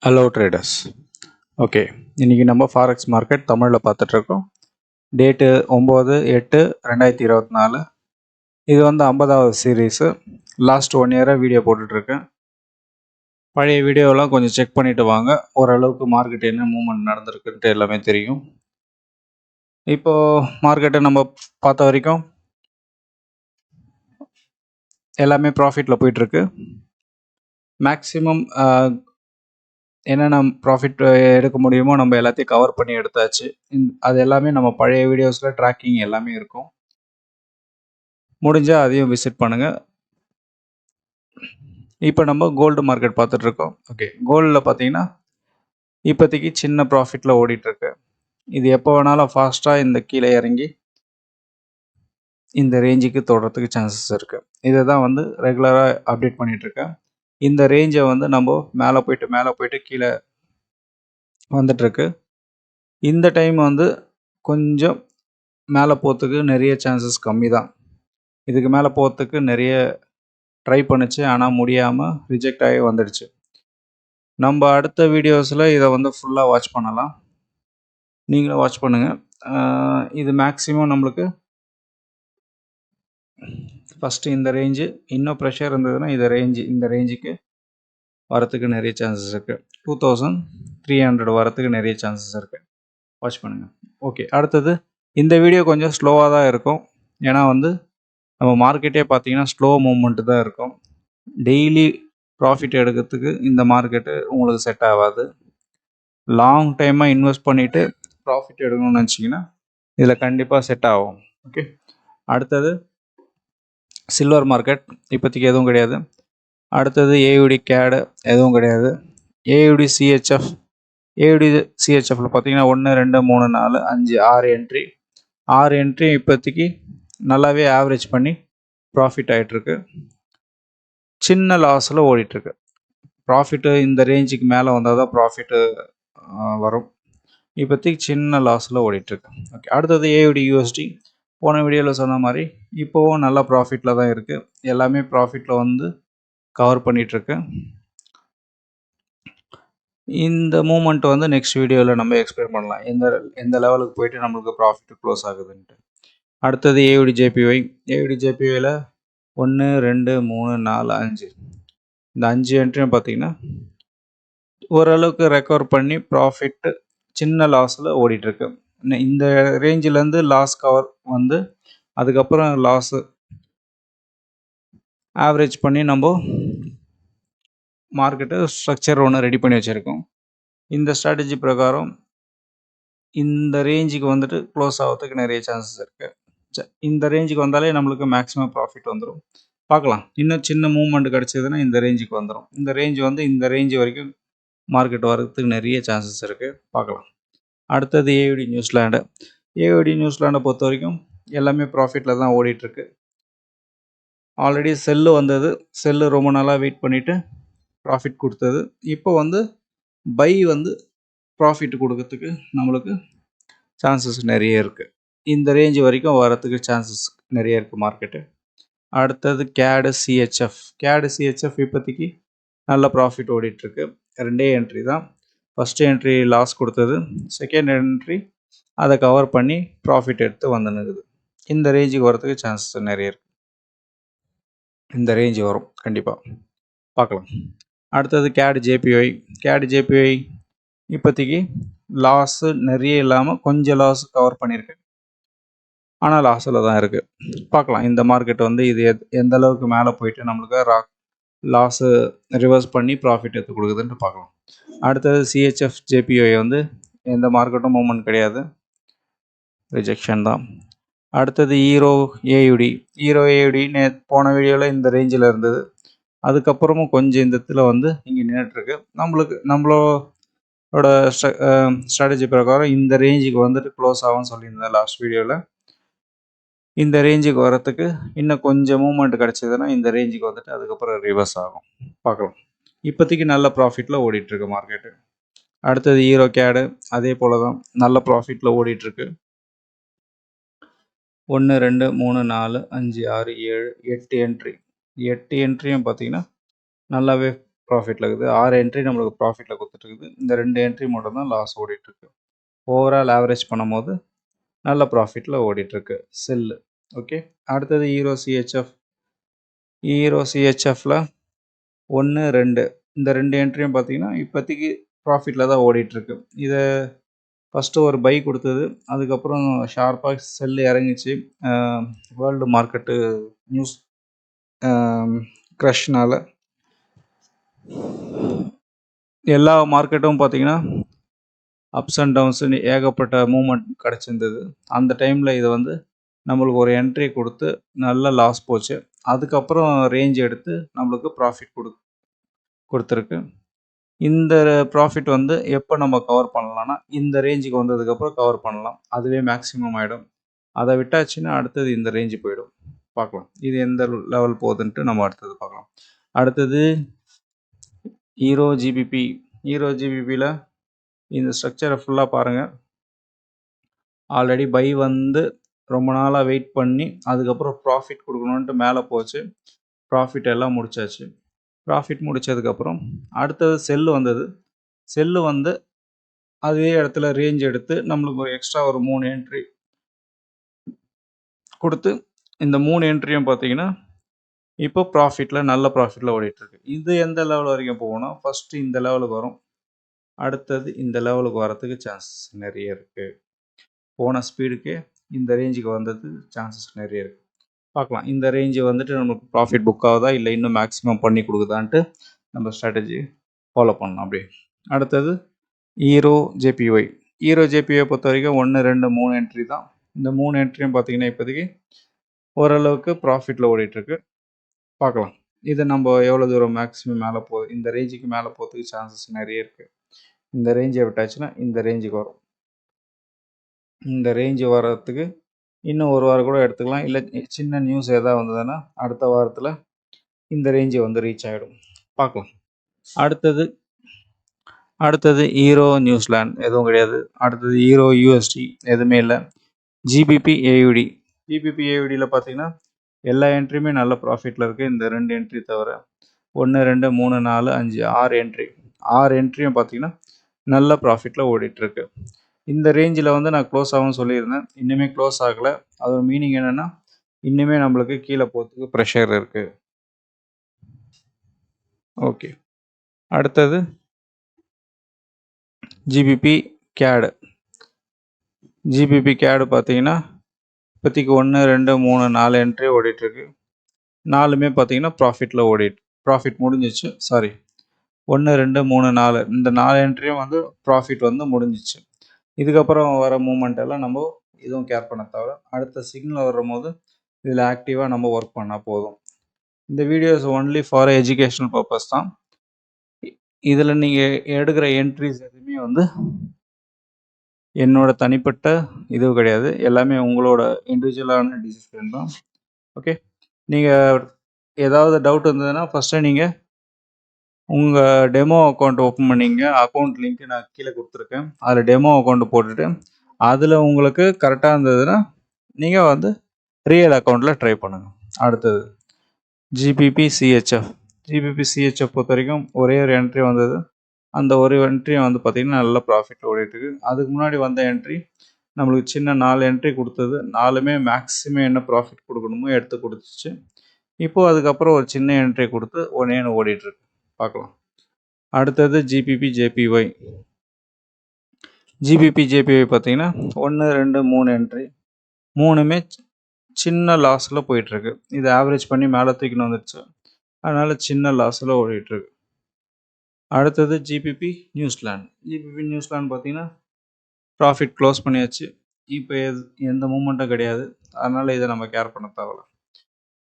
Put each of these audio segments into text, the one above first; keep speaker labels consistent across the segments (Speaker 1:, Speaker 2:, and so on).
Speaker 1: Hello traders. Okay, இன்றைக்கி நம்ம forex market தமிழில் பார்த்துட்ருக்கோம். டேட்டு 9/8/2024. இது வந்து 50வது சீரீஸு. லாஸ்ட் 1 இயராக வீடியோ போட்டுட்ருக்கேன். பழைய வீடியோலாம் கொஞ்சம் செக் பண்ணிவிட்டு வாங்க. ஓரளவுக்கு மார்க்கெட் என்ன மூவ்மெண்ட் நடந்திருக்குன்ட்டு எல்லாமே தெரியும். இப்போது மார்க்கெட்டை நம்ம பார்த்த வரைக்கும் எல்லாமே ப்ராஃபிட்டில் போயிட்டுருக்கு. மேக்ஸிமம் என்னென்ன ப்ராஃபிட் எடுக்க முடியுமோ நம்ம எல்லாத்தையும் கவர் பண்ணி எடுத்தாச்சு. அது எல்லாமே நம்ம பழைய வீடியோஸில் ட்ராக்கிங் எல்லாமே இருக்கும். முடிஞ்சால் அதையும் விசிட் பண்ணுங்கள். இப்போ நம்ம கோல்டு மார்க்கெட் பார்த்துட்ருக்கோம். ஓகே, கோல்டில் பார்த்தீங்கன்னா இப்போதைக்கு சின்ன ப்ராஃபிட்டில் ஓடிட்டுருக்கு. இது எப்போ வேணாலும் ஃபாஸ்ட்டாக இந்த கீழே இறங்கி இந்த ரேஞ்சுக்கு தொடுறதுக்கு சான்சஸ் இருக்குது. இதை தான் வந்து ரெகுலராக அப்டேட் பண்ணிகிட்ருக்கேன். இந்த ரேஞ்சை வந்து நம்ம மேலே போயிட்டு கீழே வந்துட்டுருக்கு. இந்த டைம் வந்து கொஞ்சம் மேலே போகிறதுக்கு நிறைய சான்சஸ் கம்மி தான். இதுக்கு மேலே போகிறதுக்கு நிறைய ட்ரை பண்ணுச்சு, ஆனால் முடியாமல் ரிஜெக்ட் ஆகி வந்துடுச்சு. நம்ம அடுத்த வீடியோஸில் இதை வந்து ஃபுல்லாக வாட்ச் பண்ணலாம். நீங்களும் வாட்ச் பண்ணுங்கள். இது மேக்ஸிமம் நம்மளுக்கு ஃபஸ்ட்டு இந்த ரேஞ்சு இன்னும் ப்ரெஷர் இருந்ததுன்னா இந்த ரேஞ்சுக்கு வரத்துக்கு நிறைய சான்சஸ் இருக்குது. 2300 வரத்துக்கு நிறைய சான்சஸ் இருக்குது. வாட்ச் பண்ணுங்கள். ஓகே, அடுத்தது இந்த வீடியோ கொஞ்சம் ஸ்லோவாக தான் இருக்கும். ஏன்னா வந்து நம்ம மார்க்கெட்டே பார்த்தீங்கன்னா ஸ்லோ மூவ்மெண்ட்டு தான் இருக்கும். டெய்லி ப்ராஃபிட் எடுக்கிறதுக்கு இந்த மார்க்கெட்டு உங்களுக்கு செட் ஆகாது. லாங் டைமாக இன்வெஸ்ட் பண்ணிவிட்டு ப்ராஃபிட் எடுக்கணும்னு நினச்சிங்கன்னா இதில் கண்டிப்பாக செட் ஆகும். ஓகே, அடுத்தது சில்வர் மார்க்கெட் இப்போதைக்கு எதுவும் கிடையாது. அடுத்தது ஏயுடி கேடு எதுவும் கிடையாது. ஏயுடி சிஹெச்எஃப்பில் பார்த்தீங்கன்னா 1 2 3 4 5 6 என்ட்ரி. 6 என்ட்ரி இப்போதைக்கு நல்லாவே ஆவரேஜ் பண்ணி ப்ராஃபிட் ஆகிட்டுருக்கு. சின்ன லாஸில் ஓடிட்டுருக்கு. ப்ராஃபிட்டு இந்த ரேஞ்சுக்கு மேலே வந்தால் தான் ப்ராஃபிட்டு வரும். இப்போதைக்கு சின்ன லாஸில் ஓடிட்டுருக்கு. ஓகே, அடுத்தது ஏயுடி யூஎஸ்டி. போன வீடியோவில் சொன்ன மாதிரி இப்போவும் நல்லா ப்ராஃபிட்டில் தான் இருக்குது. எல்லாமே ப்ராஃபிட்டில் வந்து கவர் பண்ணிகிட்ருக்கு. இந்த மூமெண்ட் வந்து நெக்ஸ்ட் வீடியோவில் நம்ம எக்ஸ்பிளைன் பண்ணலாம், எந்த லெவலுக்கு போயிட்டு நம்மளுக்கு ப்ராஃபிட் க்ளோஸ் ஆகுதுன்ட்டு. அடுத்தது ஏயுடி ஜேபிஒயில் 1 2 3 4 5 இந்த 5 என்ட்ரியும் பார்த்தீங்கன்னா ஓரளவுக்கு ரெக்கவர் பண்ணி ப்ராஃபிட்டு சின்ன லாஸில் ஓடிட்டுருக்கு. இந்த ரேஞ்சிலேருந்து லாஸ் கவர் வந்து அதுக்கப்புறம் லாஸு ஆவரேஜ் பண்ணி நம்ம மார்க்கெட்டு ஸ்ட்ரக்சர் ஒன்று ரெடி பண்ணி வச்சுருக்கோம். இந்த ஸ்ட்ராட்டஜி பிரகாரம் இந்த ரேஞ்சுக்கு வந்துட்டு க்ளோஸ் ஆகிறதுக்கு நிறைய சான்சஸ் இருக்குது. இந்த ரேஞ்சுக்கு வந்தாலே நம்மளுக்கு மேக்ஸிமம் ப்ராஃபிட் வந்துடும். பார்க்கலாம், இன்னும் சின்ன மூவ்மெண்ட் கிடச்சிதுன்னா இந்த ரேஞ்சுக்கு வந்துடும். இந்த ரேஞ்சு வரைக்கும் மார்க்கெட் வர்றதுக்கு நிறைய சான்சஸ் இருக்குது. பார்க்கலாம். அடுத்தது ஏயுடி நியூசிலாண்டை பொறுத்த வரைக்கும் எல்லாமே ப்ராஃபிட்டில் தான் ஓடிட்டுருக்கு. ஆல்ரெடி செல்லு வந்தது. செல்லு ரொம்ப நாளாக வெயிட் பண்ணிவிட்டு ப்ராஃபிட் கொடுத்தது. இப்போ வந்து பை வந்து ப்ராஃபிட் கொடுக்கறதுக்கு நம்மளுக்கு சான்சஸ் நிறைய இருக்குது. இந்த ரேஞ்சு வரைக்கும் வரத்துக்கு சான்சஸ் நிறைய இருக்குது மார்க்கெட்டு. அடுத்தது கேடு சிஹெச்எஃப் இப்போதைக்கு நல்ல ப்ராஃபிட் ஓடிட்டுருக்கு. 2 என்ட்ரி தான். ஃபஸ்ட்டு என்ட்ரி லாஸ் கொடுத்தது, செகண்ட் என்ட்ரி அதை கவர் பண்ணி ப்ராஃபிட் எடுத்து வந்துனுக்குது. இந்த ரேஞ்சுக்கு வரத்துக்கு சான்சஸ் நிறைய இருக்குது. இந்த ரேஞ்சு வரும் கண்டிப்பாக. பார்க்கலாம். அடுத்தது கேடு ஜேபிஒய் இப்போதைக்கு லாஸு நிறைய இல்லாமல் கொஞ்சம் லாஸ் கவர் பண்ணியிருக்கு. ஆனால் லாஸில் தான் இருக்குது. பார்க்கலாம், இந்த மார்க்கெட் வந்து இது எந்த அளவுக்கு மேலே போயிட்டு நம்மளுக்கு லாஸு ரிவர்ஸ் பண்ணி ப்ராஃபிட் எடுத்து கொடுக்குதுன்ட்டு பார்க்கலாம். அடுத்தது சிஹெச்எஃப் ஜேபிஒய் வந்து எந்த மார்க்கெட்டும் மூவ்மெண்ட் கிடையாது, ரிஜெக்ஷன் தான். அடுத்தது ஹீரோ ஏயுடி போன வீடியோவில் இந்த ரேஞ்சில் இருந்தது. அதுக்கப்புறமும் கொஞ்சம் இந்த இடத்துல வந்து இங்கே நின்றுட்டுருக்கு. நம்மளோட ஸ்ட்ராட்டஜி பிரகாரம் இந்த ரேஞ்சுக்கு வந்துட்டு க்ளோஸ் ஆகும்னு சொல்லியிருந்தேன் லாஸ்ட் வீடியோவில். இந்த ரேஞ்சுக்கு வரத்துக்கு இன்னும் கொஞ்சம் மூவ்மெண்ட் கிடச்சிதுன்னா இந்த ரேஞ்சுக்கு வந்துட்டு அதுக்கப்புறம் ரிவர்ஸ் ஆகும். பார்க்கலாம். இப்போதைக்கு நல்ல ப்ராஃபிட்டில் ஓடிட்டுருக்கு மார்க்கெட்டு. அடுத்தது ஹீரோ கேடு அதே போல் தான் நல்ல ப்ராஃபிட்டில் ஓடிட்டுருக்கு. 1 2 3 4 5 6 7 8 என்ட்ரி. 8 என்ட்ரியும் பார்த்திங்கன்னா நல்லாவே ப்ராஃபிட்டில் இருக்குது. 6 என்ட்ரி நம்மளுக்கு ப்ராஃபிட்டில் கொடுத்துட்ருக்குது. இந்த 2 என்ட்ரி மட்டும் தான் லாஸ் ஓடிட்டுருக்கு. ஓவரால் ஆவரேஜ் பண்ணும்போது நல்ல ப்ராஃபிட்டில் ஓடிட்டுருக்கு செல்லு. ஓகே, அடுத்தது ஹீரோ சிஹெச்எஃப். ஹீரோ சிஹெச்எஃப்பில் 1, 2 இந்த 2 என்ட்ரியும் பார்த்தீங்கன்னா இப்போதைக்கு ப்ராஃபிட்டில் தான் ஓடிட்டுருக்கு. இதை ஃபஸ்ட்டு ஒரு பை கொடுத்தது, அதுக்கப்புறம் ஷார்ப்பாக செல்லு இறங்கிச்சு. வேர்ல்டு மார்க்கெட்டு நியூஸ் க்ரஷ்னால் எல்லா மார்க்கெட்டும் பார்த்தீங்கன்னா அப்ஸ் அண்ட் டவுன்ஸுன்னு ஏகப்பட்ட மூமெண்ட் கிடச்சிருந்தது. அந்த டைமில் இதை வந்து நம்மளுக்கு ஒரு என்ட்ரி கொடுத்து நல்ல லாஸ் போச்சு. அதுக்கப்புறம் ரேஞ்ச் எடுத்து நம்மளுக்கு ப்ராஃபிட் கொடுத்துருக்கு. இந்த ப்ராஃபிட் வந்து எப்போ நம்ம கவர் பண்ணலாம்னா, இந்த ரேஞ்சுக்கு வந்ததுக்கப்புறம் கவர் பண்ணலாம். அதுவே மேக்ஸிமம் ஆகிடும். அதை விட்டாச்சுன்னா அடுத்தது இந்த ரேஞ்சு போயிடும். பார்க்கலாம் இது எந்த லெவல் போகுதுன்ட்டு நம்ம அடுத்தது பார்க்கலாம். அடுத்தது ஹீரோ ஜிபிபி. ஹீரோ ஜிபிபியில் இந்த ஸ்ட்ரக்சரை ஃபுல்லாக பாருங்கள். ஆல்ரெடி பை வந்து ரொம்ப நாளாக வெயிட் பண்ணி அதுக்கப்புறம் ப்ராஃபிட் கொடுக்கணுன்ட்டு மேலே போச்சு. ப்ராஃபிட் எல்லாம் முடிச்சாச்சு. ப்ராஃபிட் முடித்ததுக்கப்புறம் அடுத்தது செல்லு வந்தது. செல்லு வந்து அதே இடத்துல ரேஞ்ச் எடுத்து நம்மளுக்கு ஒரு எக்ஸ்ட்ரா ஒரு 3 என்ட்ரி கொடுத்து இந்த 3 என்ட்ரியும் பார்த்தீங்கன்னா இப்போ ப்ராஃபிட்டில் நல்ல ப்ராஃபிட்டில் ஓடிட்டுருக்கு. இது எந்த லெவல் வரைக்கும் போகும்னா, ஃபஸ்ட்டு இந்த லெவலுக்கு வரும், அடுத்தது இந்த லெவலுக்கு வரத்துக்கு சான்சஸ் நிறைய இருக்குது. போன ஸ்பீடுக்கே இந்த ரேஞ்சுக்கு வந்தது சான்சஸ் நிறைய இருக்குது. பார்க்கலாம் இந்த ரேஞ்சு வந்துட்டு நமக்கு ப்ராஃபிட் புக் ஆகுதா இல்லை இன்னும் மேக்ஸிமம் பண்ணி கொடுக்குதான்ட்டு நம்ம ஸ்ட்ராட்டஜி ஃபாலோ பண்ணலாம். அப்படியே அடுத்தது ஹீரோ ஜேபிஒய். ஹீரோ ஜேபிஒய் பொறுத்த வரைக்கும் 1, 2, 3 என்ட்ரி தான். இந்த 3 என்ட்ரியும் பார்த்தீங்கன்னா இப்போதைக்கு ஓரளவுக்கு ப்ராஃபிட்டில் ஓடிட்டுருக்கு. பார்க்கலாம் இது நம்ம எவ்வளோ தூரம் மேக்ஸிமம் மேலே போகுது. இந்த ரேஞ்சுக்கு மேலே போகிறதுக்கு சான்சஸ் நிறைய இருக்குது. இந்த ரேஞ்சை விட்டாச்சுன்னா இந்த ரேஞ்சுக்கு வரும். இந்த ரேஞ்சு வர்றதுக்கு இன்னும் ஒரு வாரம் கூட எடுத்துக்கலாம். இல்லை சின்ன நியூஸ் எதாவது வந்ததுன்னா அடுத்த வாரத்தில் இந்த ரேஞ்சை வந்து ரீச் ஆகிடும். பார்க்கலாம். அடுத்தது ஹீரோ நியூசிலாந்து எதுவும் கிடையாது. அடுத்தது ஹீரோ யூஎஸ்டி எதுவுமே இல்லை. ஜிபிபி ஏயுடி. ஜிபிபி ஏயுடியில் பார்த்தீங்கன்னா எல்லா என்ட்ரியுமே நல்ல ப்ராஃபிட்டில் இருக்குது. இந்த 2 என்ட்ரி தவிர 1, 2, 3, 4, 5, 6 என்ட்ரி. 6 என்ட்ரியும் பார்த்தீங்கன்னா நல்ல ப்ராஃபிட்டில் ஓடிட்டுருக்கு. இந்த ரேஞ்சில் வந்து நான் க்ளோஸ் ஆகும்னு சொல்லியிருந்தேன். இன்னுமே க்ளோஸ் ஆகலை. அதோட மீனிங் என்னென்னா இன்னுமே நம்மளுக்கு கீழே போகிறதுக்கு ப்ரெஷர் இருக்குது. ஓகே, அடுத்தது ஜிபிபி கேடு. ஜிபிபி கேடு பார்த்தீங்கன்னா இப்போதைக்கு 1, 2, 3, 4 என்ட்ரி ஓடிட்டுருக்கு. 4மே பார்த்தீங்கன்னா ப்ராஃபிட் முடிஞ்சிச்சு. 1, 2, 3, 4 இந்த 4 என்ட்ரியும் வந்து ப்ராஃபிட் வந்து முடிஞ்சிச்சு. இதுக்கப்புறம் வர மூமெண்ட் எல்லாம் நம்ம எதுவும் கேர் பண்ண தவிர அடுத்த சிக்னல் வரும்போது இதில் ஆக்டிவாக நம்ம ஒர்க் பண்ணால் போதும். இந்த videos only for educational purpose தான். இதில் நீங்கள் எடுக்கிற என்ட்ரிஸ் எதுவுமே வந்து என்னோட தனிப்பட்ட இது கிடையாது. எல்லாமே உங்களோட இண்டிவிஜுவலான டிசிஷன் தான். ஓகே, நீங்கள் ஏதாவது டவுட் இருந்ததுன்னா ஃபஸ்ட்டு நீங்கள் உங்கள் டெமோ அக்கௌண்ட் ஓப்பன் பண்ணிங்க. அக்கௌண்ட் லிங்க்கு நான் கீழே கொடுத்துருக்கேன். அதில் டெமோ அக்கௌண்ட் போட்டுட்டு அதில் உங்களுக்கு கரெக்டாக இருந்ததுன்னா நீங்கள் வந்து ரியல் அக்கௌண்ட்டில் ட்ரை பண்ணுங்கள். அடுத்தது ஜிபிபி சிஹெச்எஃப். ஜிபிபி சிஹெச்எஃப் பொறுத்த வரைக்கும் ஒரே ஒரு என்ட்ரி வந்தது. அந்த ஒரு என்ட்ரி வந்து பார்த்திங்கன்னா நல்ல ப்ராஃபிட் ஓடிட்டுருக்கு. அதுக்கு முன்னாடி வந்த என்ட்ரி நம்மளுக்கு சின்ன 4 என்ட்ரி கொடுத்தது. 4மே மேக்ஸிமம் என்ன ப்ராஃபிட் கொடுக்கணுமோ எடுத்து கொடுத்துச்சு. இப்போது அதுக்கப்புறம் ஒரு சின்ன என்ட்ரி கொடுத்து ஒன்று ஓடிட்டுருக்கு. பார்க்கலாம். அடுத்தது ஜிபிபி ஜேபிஒய். ஜிபிபி ஜேபிஒய் பார்த்தீங்கன்னா 1, 2, 3 என்ட்ரி 3மே சின்ன லாஸில் போயிட்டுருக்கு. இது ஆவரேஜ் பண்ணி மேலே தூக்கின்னு வந்துடுச்சு. அதனால் சின்ன லாஸில் ஓடிட்டுருக்கு. அடுத்தது ஜிபிபி நியூசிலாந்து. ஜிபிபி நியூசிலாந்து பார்த்தீங்கன்னா ப்ராஃபிட் க்ளோஸ் பண்ணியாச்சு. இப்போ எந்த மூமெண்ட்டும் கிடையாது. அதனால் இதை நம்ம கேர் பண்ண தேவையில்ல.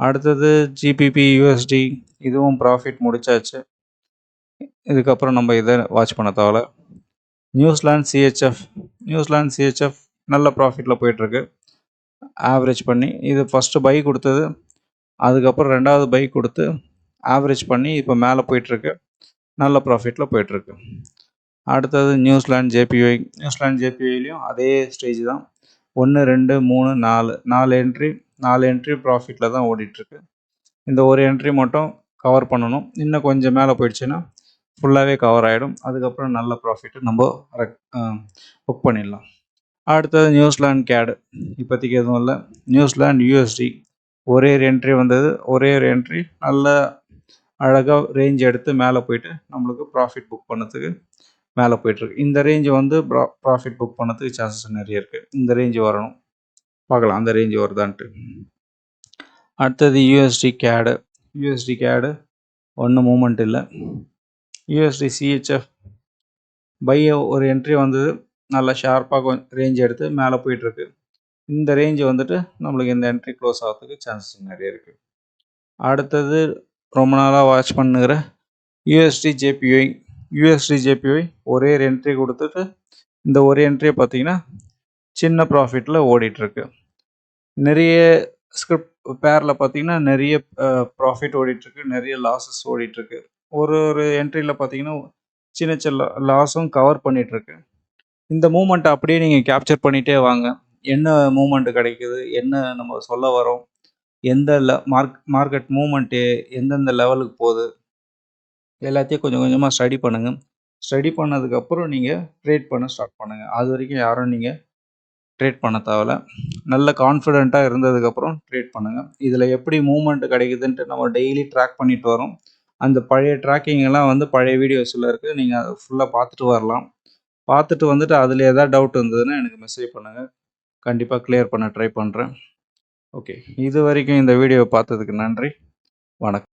Speaker 1: அடுத்தது ஜிபிபி யூஎஸ்டி. இதுவும் ப்ராஃபிட் முடிச்சாச்சு. இதுக்கப்புறம் நம்ம இதை வாட்ச் பண்ண தேவையில்ல. நியூசிலாந்து சிஹெச்எஃப் நல்ல ப்ராஃபிட்டில் போயிட்டுருக்கு. ஆவரேஜ் பண்ணி இது ஃபஸ்ட்டு பை கொடுத்தது, அதுக்கப்புறம் 2வது பை கொடுத்து ஆவரேஜ் பண்ணி இப்போ மேலே போயிட்டுருக்கு. நல்ல ப்ராஃபிட்டில் போயிட்டுருக்கு. அடுத்தது நியூசிலாந்து ஜேபிஒய்லையும் அதே ஸ்டேஜ் தான். 1, 2, 3, 4 என்ட்ரி ப்ராஃபிட்டில் தான் ஓடிட்டுருக்கு. இந்த ஒரு என்ட்ரி மட்டும் கவர் பண்ணணும். இன்னும் கொஞ்சம் மேலே போயிடுச்சுன்னா ஃபுல்லாகவே கவர் ஆகிடும். அதுக்கப்புறம் நல்ல ப்ராஃபிட்டு நம்ம புக் பண்ணிடலாம். அடுத்தது நியூசிலாந்து கேடு. இப்போதைக்கு எதுவும் இல்லை. நியூசிலாந்து யூஎஸ்டி ஒரே ஒரு என்ட்ரி வந்தது. ஒரே ஒரு என்ட்ரி நல்ல அழகாக ரேஞ்ச் எடுத்து மேலே போயிட்டு நம்மளுக்கு ப்ராஃபிட் புக் பண்ணதுக்கு மேலே போயிட்டுருக்கு. இந்த ரேஞ்சு வந்து ப்ராஃபிட் புக் பண்ணதுக்கு சான்சஸ் நிறைய இருக்குது. இந்த ரேஞ்சு வரணும், பார்க்கலாம் அந்த ரேஞ்சு வருதான்ட்டு. அடுத்தது யூஎஸ்டி கேடு ஒன்றும் மூமெண்ட் இல்லை. யூஎஸ்டி சிஹெச்எஃப் பை ஒரு என்ட்ரி வந்தது, நல்லா ஷார்ப்பாக ரேஞ்ச் எடுத்து மேலே போயிட்டுருக்கு. இந்த ரேஞ்சு வந்துட்டு நம்மளுக்கு இந்த என்ட்ரி க்ளோஸ் ஆகிறதுக்கு சான்சஸ் நிறைய இருக்குது. அடுத்தது ரொம்ப நாளாக வாட்ச் பண்ணுகிற யூஎஸ்டி ஜேபிஒய் ஒரே ஒரு என்ட்ரி கொடுத்துட்டு இந்த ஒரு என்ட்ரியை பார்த்தீங்கன்னா சின்ன ப்ராஃபிட்டில் ஓடிட்டுருக்கு. நிறைய ஸ்கிரிப்ட் பேரில் பார்த்தீங்கன்னா நிறைய ப்ராஃபிட் ஓடிட்டுருக்கு, நிறைய லாஸஸ் ஓடிட்டுருக்கு. ஒரு என்ட்ரியில் பார்த்தீங்கன்னா சின்ன சின்ன லாஸும் கவர் பண்ணிகிட்ருக்கு. இந்த மூமெண்ட்டை அப்படியே நீங்கள் கேப்சர் பண்ணிகிட்டே வாங்க. என்ன மூமெண்ட் கிடைக்குது, என்ன நம்ம சொல்ல வரோம், எந்த மார்க்கெட் மூமெண்ட்டு எந்தெந்த லெவலுக்கு போகுது, எல்லாத்தையும் கொஞ்சம் கொஞ்சமாக ஸ்டடி பண்ணுங்கள். ஸ்டடி பண்ணதுக்கப்புறம் நீங்கள் ட்ரேட் பண்ண ஸ்டார்ட் பண்ணுங்கள். அது வரைக்கும் யாரும் நீங்கள் ட்ரேட் பண்ண தேவையில்ல. நல்ல கான்ஃபிடெண்ட்டாக இருந்ததுக்கப்புறம் ட்ரேட் பண்ணுங்கள். இதில் எப்படி மூமெண்ட் கிடைக்குதுன்ட்டு நம்ம டெய்லி ட்ராக் பண்ணிட்டு வரோம். அந்த பழைய ட்ராக்கிங் எல்லாம் வந்து பழைய வீடியோஸில் இருக்குது. நீங்கள் அதை ஃபுல்லாக பார்த்துட்டு வரலாம். பார்த்துட்டு வந்துட்டு அதில் எதாவது டவுட் இருந்ததுன்னா எனக்கு மெசேஜ் பண்ணுங்கள். கண்டிப்பாக கிளியர் பண்ண ட்ரை பண்ணுறேன். ஓகே, இது வரைக்கும் இந்த வீடியோவை பார்த்ததுக்கு நன்றி. வணக்கம்.